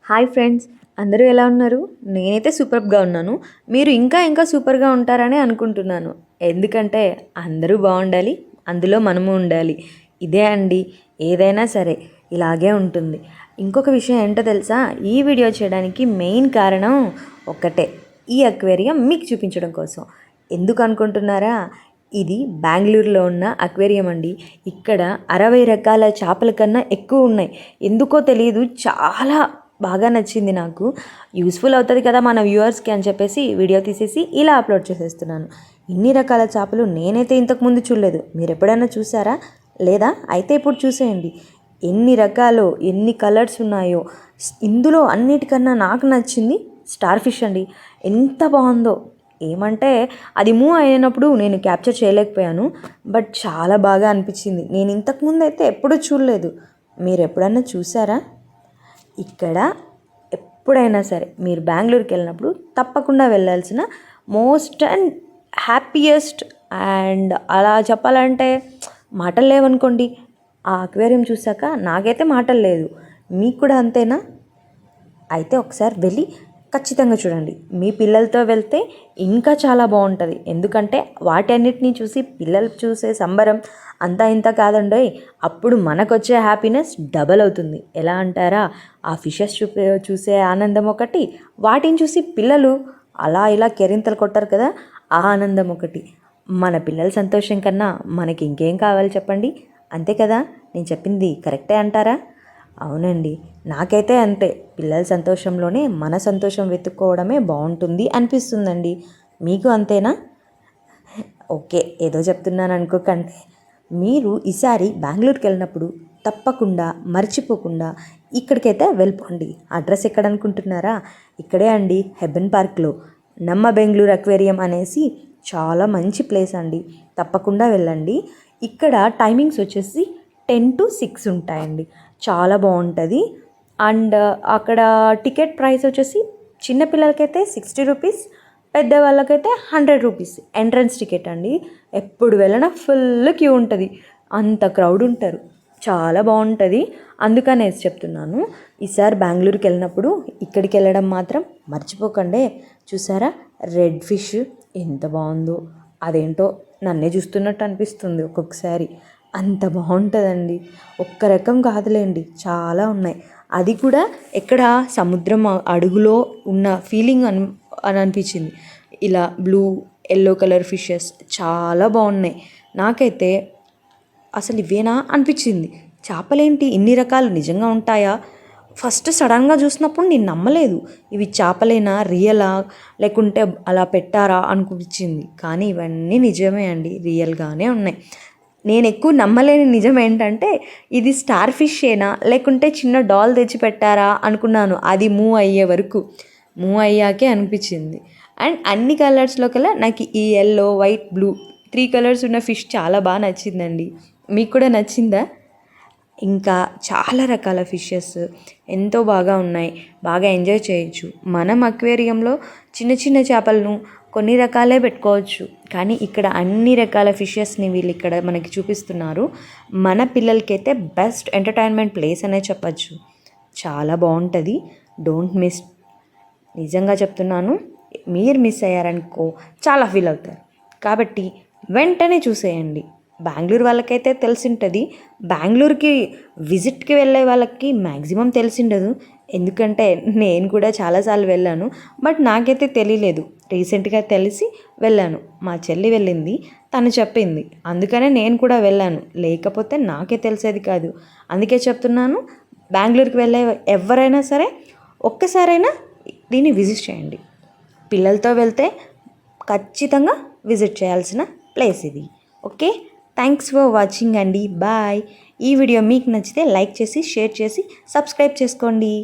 Hi friends, అందరూ ఎలా ఉన్నారు? నేనైతే సూపర్గా ఉన్నాను. మీరు ఇంకా సూపర్గా ఉంటారని అనుకుంటున్నాను. ఎందుకంటే అందరూ బాగుండాలి, అందులో మనము ఉండాలి. ఇదే అండి, ఏదైనా సరే ఇలాగే ఉంటుంది. ఇంకొక విషయం ఏంటో తెలుసా? ఈ వీడియో చేయడానికి మెయిన్ కారణం ఒక్కటే, ఈ అక్వేరియం మీకు చూపించడం కోసం. ఎందుకు అనుకుంటున్నారా? ఇది బెంగళూరులో ఉన్న అక్వేరియం అండి. ఇక్కడ 60 రకాల చేపల కన్నా ఎక్కువ ఉన్నాయి. ఎందుకో తెలియదు, చాలా బాగా నచ్చింది నాకు. యూస్ఫుల్ అవుతుంది కదా మన వ్యూవర్స్కి అని చెప్పేసి వీడియో తీసేసి ఇలా అప్లోడ్ చేసేస్తున్నాను. ఇన్ని రకాల చేపలు నేనైతే ఇంతకుముందు చూడలేదు. మీరు ఎప్పుడైనా చూసారా? లేదా? అయితే ఇప్పుడు చూసేయండి. ఎన్ని రకాలు, ఎన్ని కలర్స్ ఉన్నాయో. ఇందులో అన్నిటికన్నా నాకు నచ్చింది స్టార్ ఫిష్ అండి. ఎంత బాగుందో! ఏమంటే అది మూవ్ అయినప్పుడు నేను క్యాప్చర్ చేయలేకపోయాను, బట్ చాలా బాగా అనిపించింది. నేను ఇంతకుముందు అయితే ఎప్పుడూ చూడలేదు. మీరు ఎప్పుడన్నా చూసారా? ఇక్కడ ఎప్పుడైనా సరే మీరు బెంగళూరుకి వెళ్ళినప్పుడు తప్పకుండా వెళ్ళాల్సిన మోస్ట్ అండ్ హ్యాపీయెస్ట్, అండ్ అలా చెప్పాలంటే మాటలు లేవనుకోండి. ఆ అక్వేరియం చూసాక నాకైతే మాటలు లేదు. మీకు కూడా అంతేనా? అయితే ఒకసారి వెళ్ళి ఖచ్చితంగా చూడండి. మీ పిల్లలతో వెళ్తే ఇంకా చాలా బాగుంటుంది. ఎందుకంటే వాటన్నిటిని చూసి పిల్లలు చూసే సంబరం అంతా ఇంత కాదండి. అప్పుడు మనకొచ్చే హ్యాపీనెస్ డబల్ అవుతుంది. ఎలా అంటారా? ఆ ఫిషెస్ చూసే ఆనందం ఒకటి, వాటిని చూసి పిల్లలు అలా ఇలా కెరింతలు కొట్టారు కదా, ఆ ఆనందం ఒకటి. మన పిల్లల సంతోషం కన్నా మనకి ఇంకేం కావాలి చెప్పండి? అంతే కదా? నేను చెప్పింది కరెక్టే అంటారా? అవునండి, నాకైతే అంతే. పిల్లల సంతోషంలోనే మన సంతోషం వెతుక్కోవడమే బాగుంటుంది అనిపిస్తుందండి. మీకు అంతేనా? ఓకే, ఏదో చెప్తున్నాను అనుకోకండి. మీరు ఈసారి బెంగళూరుకి వెళ్ళినప్పుడు తప్పకుండా మర్చిపోకుండా ఇక్కడికైతే వెళ్ళిపోండి. అడ్రస్ ఎక్కడ అనుకుంటున్నారా? ఇక్కడే అండి, హెబ్బన్ పార్క్లో నమ్మ బెంగళూరు అక్వేరియం అనేసి చాలా మంచి ప్లేస్ అండి. తప్పకుండా వెళ్ళండి. ఇక్కడ టైమింగ్స్ వచ్చేసి 10 to 6 ఉంటాయండి. చాలా బాగుంటుంది. అండ్ అక్కడ టికెట్ ప్రైస్ వచ్చేసి చిన్నపిల్లలకైతే 60 రూపీస్, పెద్దవాళ్ళకైతే 100 రూపీస్ ఎంట్రన్స్ టికెట్ అండి. ఎప్పుడు వెళ్ళినా ఫుల్ క్యూ ఉంటుంది, అంత క్రౌడ్ ఉంటారు. చాలా బాగుంటుంది. అందుకనేసి చెప్తున్నాను, ఈసారి బెంగళూరుకి వెళ్ళినప్పుడు ఇక్కడికి వెళ్ళడం మాత్రం మర్చిపోకండి. చూసారా రెడ్ ఫిష్ ఎంత బాగుందో! అదేంటో నన్నే చూస్తున్నట్టు అనిపిస్తుంది ఒక్కొక్కసారి. అంత బాగుంటుందండి. ఒక్క రకం కాదులేండి, చాలా ఉన్నాయి. అది కూడా ఎక్కడ సముద్రం అడుగులో ఉన్న ఫీలింగ్ అని అనిపించింది. ఇలా బ్లూ, ఎల్లో కలర్ ఫిషెస్ చాలా బాగున్నాయి. నాకైతే అసలు ఇవేనా అనిపించింది. చేపలేంటి ఇన్ని రకాలు నిజంగా ఉంటాయా? ఫస్ట్ సడన్గా చూసినప్పుడు నేను నమ్మలేదు. ఇవి చేపలేనా, రియలా, లేకుంటే అలా పెట్టారా అనిపించింది. కానీ ఇవన్నీ నిజమే అండి, రియల్గానే ఉన్నాయి. నేను ఎక్కువ నమ్మలేని నిజం ఏంటంటే ఇది స్టార్ ఫిషేనా లేకుంటే చిన్న డాల్ తెచ్చి పెట్టారా అనుకున్నాను. అది మూవ్ అయ్యే వరకు, మూవ్ అయ్యాకే అనిపించింది. అండ్ అన్ని కలర్స్లో కల్లా నాకు ఈ ఎల్లో, వైట్, బ్లూ 3 కలర్స్ ఉన్న ఫిష్ చాలా బాగా నచ్చిందండి. మీకు కూడా నచ్చిందా? ఇంకా చాలా రకాల ఫిషెస్ ఎంతో బాగా ఉన్నాయి. బాగా ఎంజాయ్ చేయొచ్చు. మనం అక్వేరియంలో చిన్న చిన్న చేపలను కొన్ని రకాలే పెట్టుకోవచ్చు, కానీ ఇక్కడ అన్ని రకాల ఫిషెస్ని వీళ్ళు ఇక్కడ మనకి చూపిస్తున్నారు. మన పిల్లలకైతే బెస్ట్ ఎంటర్టైన్మెంట్ ప్లేస్ అనే చెప్పచ్చు. చాలా బాగుంటుంది. Don't miss. నిజంగా చెప్తున్నాను, మీరు మిస్ అయ్యారనుకో చాలా ఫీల్ అవుతారు. కాబట్టి వెంటనే చూసేయండి. బెంగళూరు వాళ్ళకైతే తెలిసింటుంది, బెంగళూరుకి విజిట్కి వెళ్ళే వాళ్ళకి మ్యాక్సిమం తెలిసిండదు. ఎందుకంటే నేను కూడా చాలాసార్లు వెళ్ళాను, బట్ నాకైతే తెలియలేదు. రీసెంట్గా తెలిసి వెళ్ళాను. మా చెల్లి వెళ్ళింది, తను చెప్పింది, అందుకనే నేను కూడా వెళ్ళాను. లేకపోతే నాకే తెలిసేది కాదు. అందుకే చెప్తున్నాను, బెంగళూరుకి వెళ్ళే ఎవరైనా సరే ఒక్కసారైనా దీన్ని విజిట్ చేయండి. పిల్లలతో వెళ్తే ఖచ్చితంగా విజిట్ చేయాల్సిన ప్లేస్ ఇది. ఓకే, థ్యాంక్స్ ఫర్ వాచింగ్ అండి. బాయ్. ఈ వీడియో మీకు నచ్చితే లైక్ చేసి, షేర్ చేసి, సబ్స్క్రైబ్ చేసుకోండి.